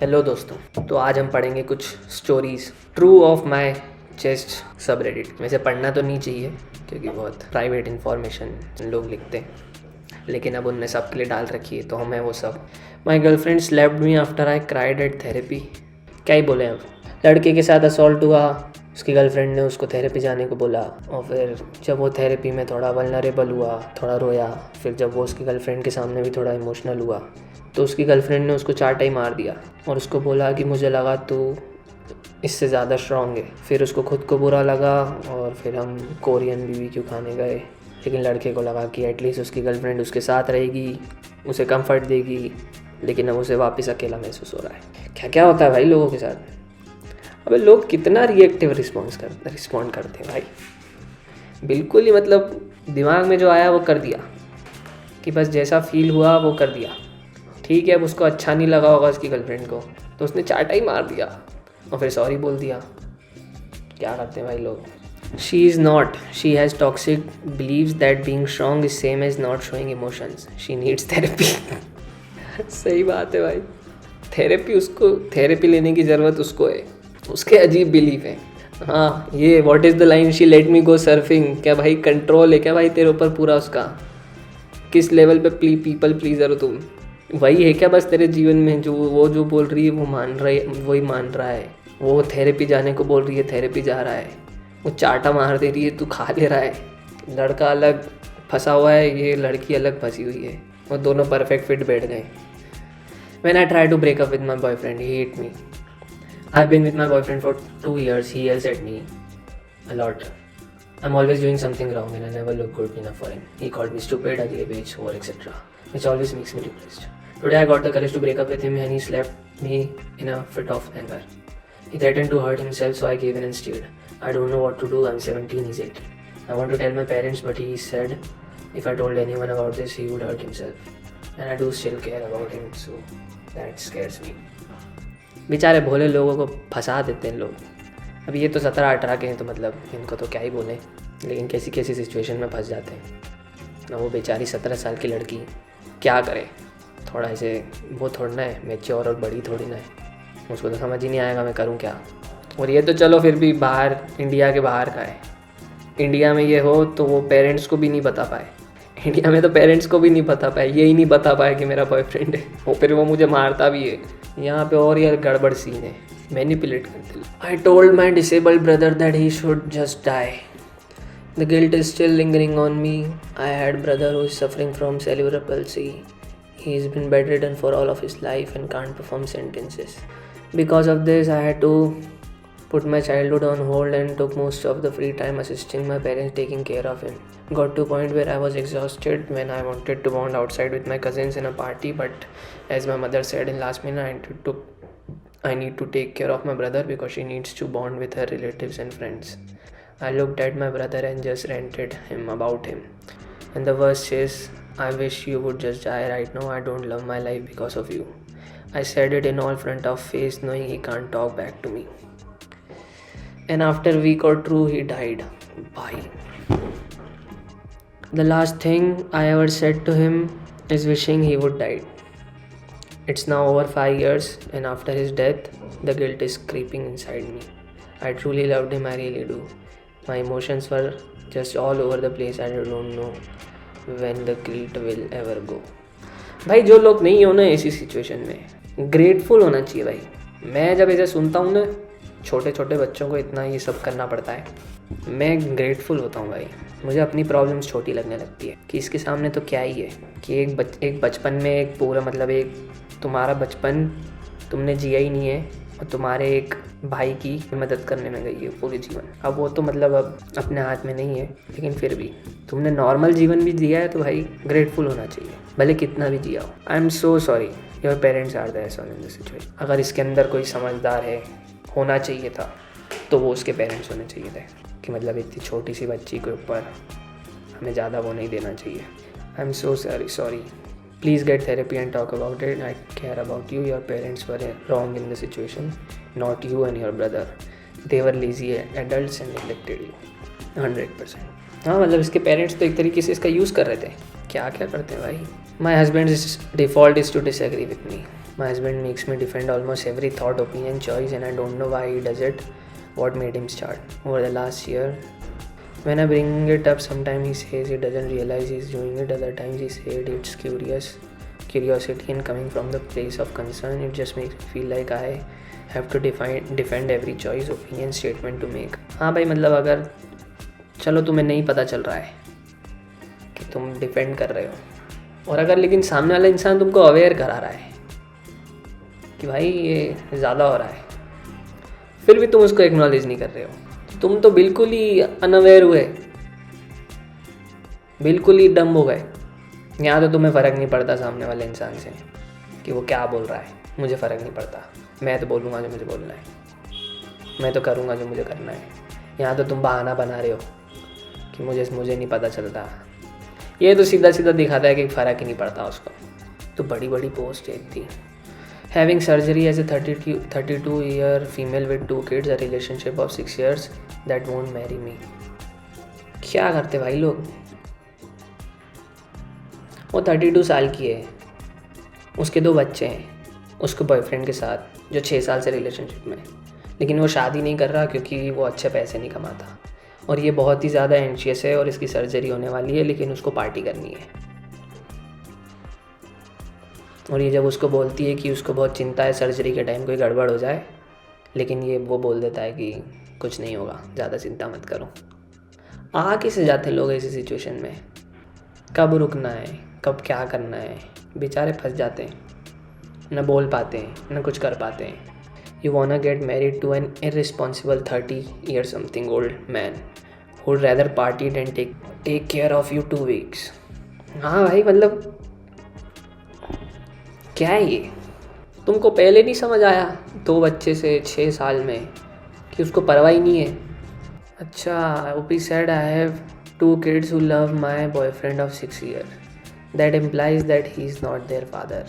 Hello दोस्तों, तो आज हम पढ़ेंगे कुछ stories true of my chest सब रेडिट। वैसे पढ़ना तो नहीं चाहिए क्योंकि बहुत प्राइवेट इन्फॉर्मेशन लोग लिखते हैं, लेकिन अब उनने सबके लिए डाल रखी है तो हमें वो सब। My girlfriend slapped me after I cried at therapy. क्या ही बोले अब। लड़के के साथ असॉल्ट हुआ, उसकी गर्लफ्रेंड ने उसको थेरेपी जाने को बोला, और फिर जब वो थेरेपी में थोड़ा वल्नरेबल हुआ, थोड़ा रोया, फिर जब वो उसकी गर्लफ्रेंड के सामने भी थोड़ा इमोशनल हुआ तो उसकी गर्लफ्रेंड ने उसको चाटा ही मार दिया और उसको बोला कि मुझे लगा तू इससे ज़्यादा स्ट्रॉन्ग है। फिर उसको खुद को बुरा लगा और फिर हम कोरियन बीबीक्यू खाने गए, लेकिन लड़के को लगा कि एटलीस्ट उसकी गर्लफ्रेंड उसके साथ रहेगी, उसे कंफर्ट देगी, लेकिन अब उसे वापस अकेला महसूस हो रहा है। क्या क्या होता है भाई लोगों के साथ। अबे लोग कितना रिएक्टिव रिस्पॉन्ड करते हैं भाई। बिल्कुल ही मतलब दिमाग में जो आया वो कर दिया, कि बस जैसा फील हुआ वो कर दिया। ठीक है, अब उसको अच्छा नहीं लगा होगा उसकी गर्लफ्रेंड को, तो उसने चाटा ही मार दिया और फिर सॉरी बोल दिया। क्या करते हैं भाई लोग। She is not, she has toxic believes that being strong is same as not showing emotions, she needs therapy. सही बात है भाई। थेरेपी लेने की ज़रूरत उसको है, उसके अजीब बिलीफ है। हाँ, ये what is the line she let me go surfing. क्या भाई कंट्रोल है क्या भाई तेरे ऊपर पूरा उसका? किस लेवल पे पीपल प्लीज़र हो तुम? वही है क्या बस तेरे जीवन में जो वो जो बोल रही है वो वही मान रहा है? वो थेरेपी जाने को बोल रही है, थेरेपी जा रहा है। वो चाटा मार दे रही है, तू खा ले रहा है। लड़का अलग फंसा हुआ है, ये लड़की अलग फंसी हुई है, वो दोनों परफेक्ट फिट बैठ गए। When I try to break up with my boyfriend, he hate me. I've been with my boyfriend for 2 years. He yells at me a lot. I'm always doing something wrong and I never look good enough for him. He called me stupid, ugly bitch, whore, etc. Which always makes me depressed. Today I got the courage to break up with him and he slapped me in a fit of anger. He threatened to hurt himself, so I gave in instead. I don't know what to do. I'm 17, he's 18. I want to tell my parents, but he said if I told anyone about this, he would hurt himself. And I do still care about him, so that scares me. बेचारे भोले लोगों को फंसा देते हैं लोग। अब ये तो 17-18 के हैं तो मतलब इनको तो क्या ही बोले, लेकिन कैसी कैसी सिचुएशन में फंस जाते हैं। ना वो बेचारी 17 साल की लड़की क्या करे। थोड़ा ऐसे वो थोड़ा ना है, मैच्योर और बड़ी थोड़ी ना है, उसको तो समझ ही नहीं आएगा मैं करूँ क्या। और ये तो चलो फिर भी बाहर, इंडिया के बाहर का है। इंडिया में ये हो तो वो पेरेंट्स को भी नहीं बता पाए। इंडिया में तो पेरेंट्स को भी नहीं बता पाए, यही नहीं बता पाए कि मेरा बॉयफ्रेंड है, और फिर वो मुझे मारता भी है। यहाँ पे और यार गड़बड़ सीन है, मैनिपुलेट करते। I told my disabled brother that he should just die. The guilt is still lingering on me. I had a brother who is suffering from cerebral palsy. He's been bedridden for all of his life and can't perform sentences. Because of this, I had to put my childhood on hold and took most of the free time assisting my parents taking care of him. Got to a point where I was exhausted when I wanted to bond outside with my cousins in a party, but as my mother said in last minute, I need to take care of my brother because she needs to bond with her relatives and friends. I looked at my brother and just ranted him about him. And the worst is, I wish you would just die right now. I don't love my life because of you. I said it in all front of face, knowing he can't talk back to me. And after a week or two, he died. Bye. The last thing I ever said to him is wishing he would die. It's now over 5 years, and after his death, the guilt is creeping inside me. I truly loved him, I really do. My emotions were just all over the place. I don't know when the guilt will ever go. भाई जो लोग नहीं हो ना ऐसी situation में, grateful होना चाहिए भाई। मैं जब ऐसे सुनता हूँ ना, छोटे छोटे बच्चों को इतना ये सब करना पड़ता है, मैं ग्रेटफुल होता हूँ भाई। मुझे अपनी प्रॉब्लम्स छोटी लगने लगती है कि इसके सामने तो क्या ही है, कि एक बचपन में एक पूरा मतलब एक तुम्हारा बचपन तुमने जिया ही नहीं है और तुम्हारे एक भाई की मदद करने में गई है पूरे जीवन। अब वो तो मतलब अब अपने हाथ में नहीं है, लेकिन फिर भी तुमने नॉर्मल जीवन भी जिया है तो भाई ग्रेटफुल होना चाहिए, भले कितना भी जिया हो। I am so sorry your parents are that in this situation. अगर इसके अंदर कोई समझदार है, होना चाहिए था, तो वो उसके पेरेंट्स होने चाहिए थे, कि मतलब इतनी छोटी सी बच्ची के ऊपर हमें ज़्यादा वो नहीं देना चाहिए। आई am so sorry. Please get therapy and talk about it. I care about you. Your parents were wrong in the situation, not you and your brother. They were lazy adults and neglected you. 100%. हाँ मतलब इसके parents तो एक तरीके से इसका use कर रहे थे। क्या क्या करते हैं भाई। My husband's default is to disagree with me. My husband makes me defend almost every thought, opinion, choice, and I don't know why he does it. What made him start? Over the last year, when I bring it up, sometimes he says he doesn't realize he's doing it. Other times he said it's curiosity, and coming from the place of concern, it just makes me feel like I have to defend every choice, opinion, statement to make. हाँ भाई, मतलब अगर चलो तुम्हें नहीं पता चल रहा है कि तुम डिफेंड कर रहे हो, और अगर लेकिन सामने वाला इंसान तुमको अवेयर करा रहा है कि भाई ये ज़्यादा हो रहा है, फिर भी तुम उसको एक्नॉलेज नहीं कर रहे हो, तुम तो बिल्कुल ही अनअवेयर हुए, बिल्कुल ही डम हो गए। यहाँ तो तुम्हें फ़र्क नहीं पड़ता सामने वाले इंसान से कि वो क्या बोल रहा है, मुझे फ़र्क नहीं पड़ता, मैं तो बोलूँगा जो मुझे बोलना है, मैं तो करूँगा जो मुझे करना है। यहाँ तो तुम बहाना बना रहे हो कि मुझे नहीं पता चलता। ये तो सीधा सीधा दिखाता है कि फ़र्क ही नहीं पड़ता उसको। तो बड़ी बड़ी पोस्ट एक थी, having surgery as a 32-year female with 2 kids, a relationship of 6 years that won't marry me. क्या करते भाई लोग? वो 32 साल की है, उसके 2 बच्चे हैं उसके बॉयफ्रेंड के साथ जो 6 साल से रिलेशनशिप में, लेकिन वो शादी नहीं कर रहा क्योंकि वो अच्छे पैसे नहीं कमाता, और ये बहुत ही ज़्यादा एंशियस है और इसकी सर्जरी होने वाली है, लेकिन उसको पार्टी करनी है। और ये जब उसको बोलती है कि उसको बहुत चिंता है सर्जरी के टाइम कोई गड़बड़ हो जाए, लेकिन ये वो बोल देता है कि कुछ नहीं होगा, ज़्यादा चिंता मत करो। आ कैसे जाते लोग ऐसी सिचुएशन में? कब रुकना है, कब क्या करना है, बेचारे फंस जाते हैं, न बोल पाते हैं, न कुछ कर पाते हैं। You wanna get married to an irresponsible 30-year-something old man who would rather party than take care of you 2 weeks. हाँ भाई, मतलब क्या है ये? तुमको पहले नहीं समझ आया 2 बच्चे से 6 साल में कि उसको परवाह ही नहीं है? अच्छा, OP said I have 2 kids who love my boyfriend of 6 years. That implies that he is not their father.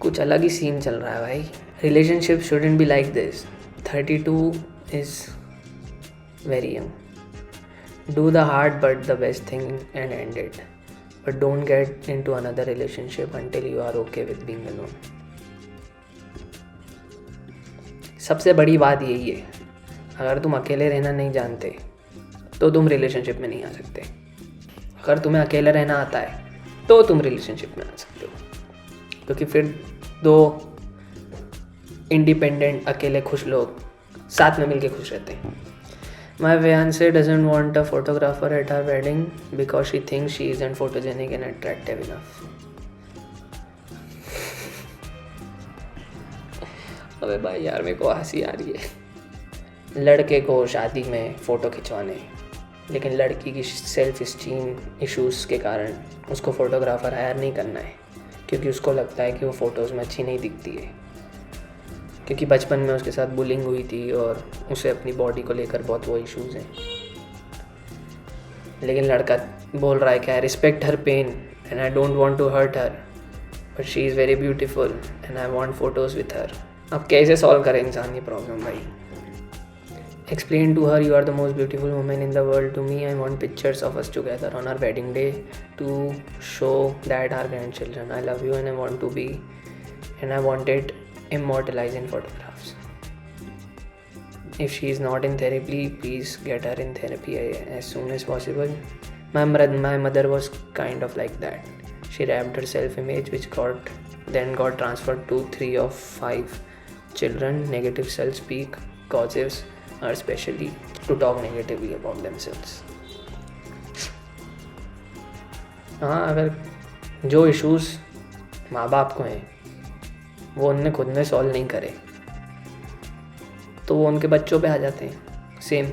कुछ अलग ही सीन चल रहा है भाई। Relationship shouldn't be like this. 32 is very young. Do the hard but the best thing and end it. But don't get into another relationship until you are okay with being alone. सबसे बड़ी बात यही है, अगर तुम अकेले रहना नहीं जानते तो तुम रिलेशनशिप में नहीं आ सकते। अगर तुम्हें अकेले रहना आता है तो तुम रिलेशनशिप में आ सकते हो, क्योंकि फिर 2 इंडिपेंडेंट अकेले खुश लोग साथ में मिलके खुश रहते हैं। My fiancée doesn't want a photographer at her wedding because she thinks she isn't photogenic and attractive enough. अबे भाई यार, मेरे को हंसी आ रही है। लड़के को शादी में फ़ोटो खिंचवाने, लेकिन लड़की की सेल्फ इस्टीम इश्यूज़ के कारण उसको फ़ोटोग्राफ़र हायर नहीं करना है, क्योंकि उसको लगता है कि वो फ़ोटोज़ में अच्छी नहीं दिखती है, क्योंकि बचपन में उसके साथ बुलिंग हुई थी और उसे अपनी बॉडी को लेकर बहुत वो इश्यूज़ हैं। लेकिन लड़का बोल रहा है कि I respect her pain and I don't want to hurt her, but she is very beautiful and I want photos with her. अब कैसे सॉल्व करे इंसान ये प्रॉब्लम भाई? Explain to her, you are the most beautiful woman in the world to me. I want pictures of us together on our wedding day to show that our grandchildren. I love you and I want it immortalized in photographs. If she is not in therapy, please get her in therapy as soon as possible. My mother was kind of like that. She wrapped her self-image, which then got transferred to 3 of 5 children. Negative self-speak causes are especially to talk negatively about themselves. हाँ, अगर जो issues माँ बाप को हैं वो उनने खुद में सॉल्व नहीं करे तो वो उनके बच्चों पे आ जाते हैं सेम।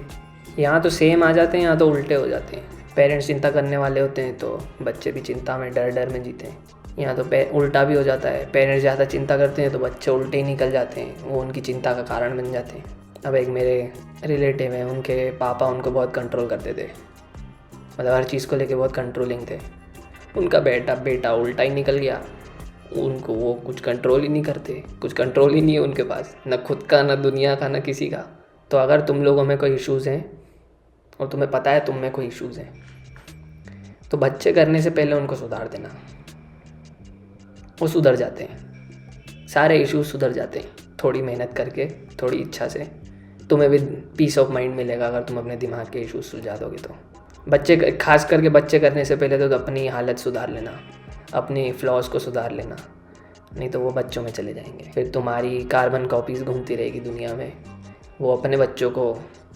यहाँ तो सेम आ जाते हैं, यहाँ तो उल्टे हो जाते हैं। पेरेंट्स चिंता करने वाले होते हैं तो बच्चे भी चिंता में डर में जीते हैं। यहाँ तो उल्टा भी हो जाता है, पेरेंट्स ज़्यादा चिंता करते हैं तो बच्चे उल्टे ही निकल जाते हैं, वो उनकी चिंता का कारण बन जाते हैं। अब एक मेरे रिलेटिव हैं, उनके पापा उनको बहुत कंट्रोल करते थे, मतलब हर चीज़ को लेके बहुत कंट्रोलिंग थे। उनका बेटा उल्टा ही निकल गया, उनको वो कुछ कंट्रोल ही नहीं करते, कुछ कंट्रोल ही नहीं है उनके पास, ना खुद का, ना दुनिया का, ना किसी का। तो अगर तुम लोगों में कोई इश्यूज़ हैं और तुम्हें पता है तुम में कोई इश्यूज़ हैं तो बच्चे करने से पहले उनको सुधार देना, वो सुधर जाते हैं। सारे इश्यूज सुधर जाते हैं थोड़ी मेहनत करके, थोड़ी इच्छा से। तुम्हें भी पीस ऑफ माइंड मिलेगा अगर तुम अपने दिमाग के इश्यूज सुलझा दोगे तो। बच्चे, खास करके बच्चे करने से पहले तो अपनी हालत सुधार लेना, अपनी फ्लॉज को सुधार लेना, नहीं तो वो बच्चों में चले जाएंगे। फिर तुम्हारी कार्बन कॉपीज़ घूमती रहेगी दुनिया में, वो अपने बच्चों को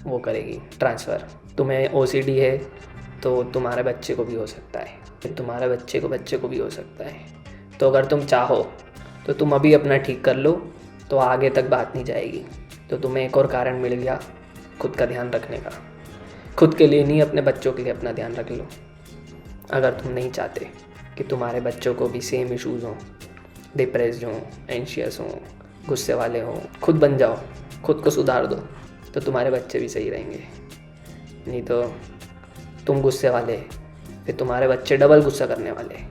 वो करेगी ट्रांसफ़र। तुम्हें OCD है तो तुम्हारे बच्चे को भी हो सकता है, फिर तुम्हारे बच्चे को भी हो सकता है। तो अगर तुम चाहो तो तुम अभी अपना ठीक कर लो, तो आगे तक बात नहीं जाएगी। तो तुम्हें एक और कारण मिल गया खुद का ध्यान रखने का। खुद के लिए नहीं, अपने बच्चों के लिए अपना ध्यान रख लो। अगर तुम नहीं चाहते कि तुम्हारे बच्चों को भी सेम इश्यूज़ हों, डिप्रेस्ड हों, एंशियस हों, गुस्से वाले हों, खुद बन जाओ, खुद को सुधार दो, तो तुम्हारे बच्चे भी सही रहेंगे। नहीं तो तुम गुस्से वाले, फिर तुम्हारे बच्चे डबल गुस्सा करने वाले,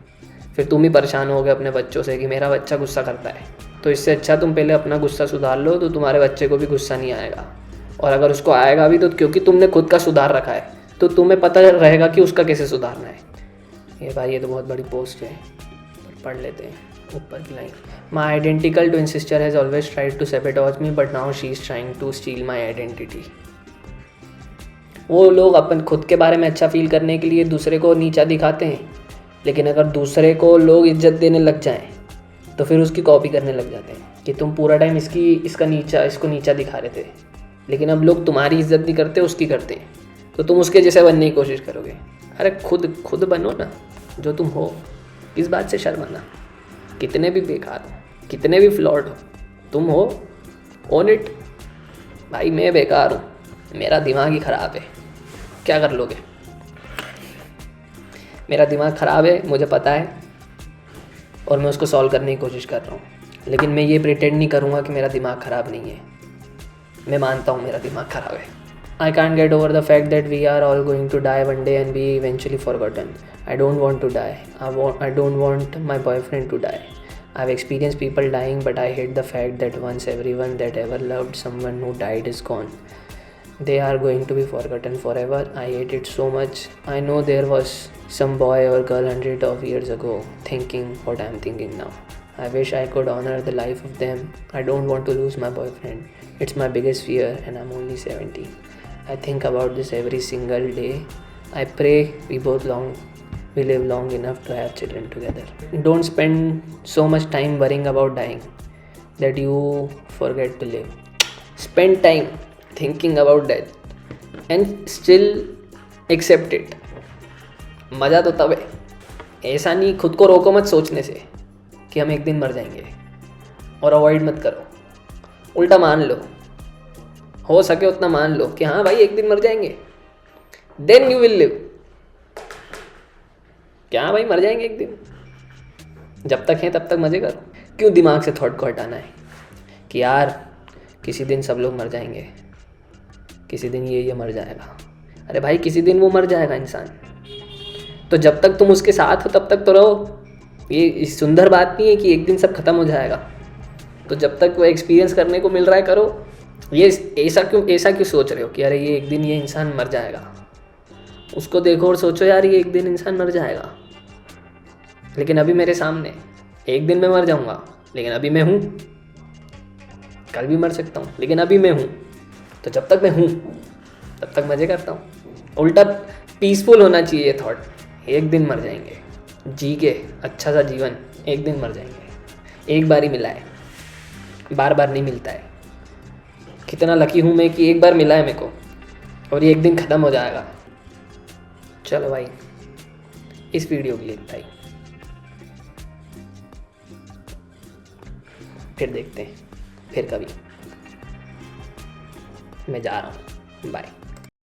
फिर तुम ही परेशान होगे अपने बच्चों से कि मेरा बच्चा गुस्सा करता है। तो इससे अच्छा तुम पहले अपना गुस्सा सुधार लो, तो तुम्हारे बच्चे को भी गुस्सा नहीं आएगा। और अगर उसको आएगा भी तो क्योंकि तुमने खुद का सुधार रखा है, तो तुम्हें पता रहेगा कि उसका कैसे सुधारना है। ये भाई, ये तो बहुत बड़ी पोस्ट है, पढ़ लेते हैं ऊपर की line. My identical twin sister has always tried to sabotage me but now she is trying to steal my identity. वो लोग अपन खुद के बारे में अच्छा फील करने के लिए दूसरे को नीचा दिखाते हैं, लेकिन अगर दूसरे को लोग इज्जत देने लग जाएं तो फिर उसकी कॉपी करने लग जाते हैं कि तुम पूरा टाइम इसको नीचा दिखा रहे थे, लेकिन अब लोग तुम्हारी इज्जत नहीं करते, उसकी करते हैं, तो तुम उसके जैसे बनने की कोशिश करोगे। अरे खुद बनो ना जो तुम हो, इस बात से शर्माना। कितने भी बेकार हो, कितने भी फ्लॉड हो, तुम हो, ओन इट। भाई मैं बेकार हूँ, मेरा दिमाग ही ख़राब है, क्या कर लोगे? मेरा दिमाग ख़राब है, मुझे पता है, और मैं उसको सॉल्व करने की कोशिश कर रहा हूँ। लेकिन मैं ये प्रिटेंड नहीं करूँगा कि मेरा दिमाग ख़राब नहीं है। मैं मानता हूँ मेरा दिमाग ख़राब है। I can't get over the fact that we are all going to die one day and be eventually forgotten. I don't want to die. I don't want my boyfriend to die. I've experienced people dying, but I hate the fact that once everyone that ever loved someone who died is gone, they are going to be forgotten forever. I hate it so much. I know there was some boy or girl hundreds of years ago thinking what I'm thinking now. I wish I could honor the life of them. I don't want to lose my boyfriend. It's my biggest fear and I'm only 17. I think about this every single day. I pray we live long enough to have children together. Don't spend so much time worrying about dying that you forget to live. Spend time thinking about death and still accept it. मज़ा तो तब है, ऐसा नहीं, खुद को रोको मत सोचने से कि हम एक दिन मर जाएंगे, और अवॉइड मत करो, उल्टा मान लो, हो सके उतना मान लो कि हाँ भाई एक दिन मर जाएंगे, देन यू विल लिव। क्या भाई मर जाएंगे एक दिन, जब तक है तब तक मज़े करो। क्यों दिमाग से थॉट को हटाना है कि यार किसी दिन सब लोग मर जाएंगे, किसी दिन ये मर जाएगा। अरे भाई किसी दिन वो मर जाएगा इंसान, तो जब तक तुम उसके साथ हो तब तक तो रहो। ये सुंदर बात नहीं है कि एक दिन सब खत्म हो जाएगा, तो जब तक वो एक्सपीरियंस करने को मिल रहा है करो। ये ऐसा क्यों सोच रहे हो कि अरे ये एक दिन ये इंसान मर जाएगा? उसको देखो और सोचो यार ये एक दिन इंसान मर जाएगा, लेकिन अभी मेरे सामने, एक दिन मैं मर जाऊंगा लेकिन अभी मैं हूँ, कल भी मर सकता हूँ लेकिन अभी मैं हूँ। तो जब तक मैं हूँ तब तक मज़े करता हूँ। उल्टा पीसफुल होना चाहिए ये थॉट, एक दिन मर जाएंगे, जी के अच्छा सा जीवन, एक दिन मर जाएंगे। एक बार ही मिला है, बार बार नहीं मिलता है। कितना लकी हूँ मैं कि एक बार मिला है मेरे को, और ये एक दिन ख़त्म हो जाएगा। चलो भाई, इस वीडियो के लिए इतना ही, फिर देखते हैं, फिर कभी। मैं जा रहा हूँ, बाय।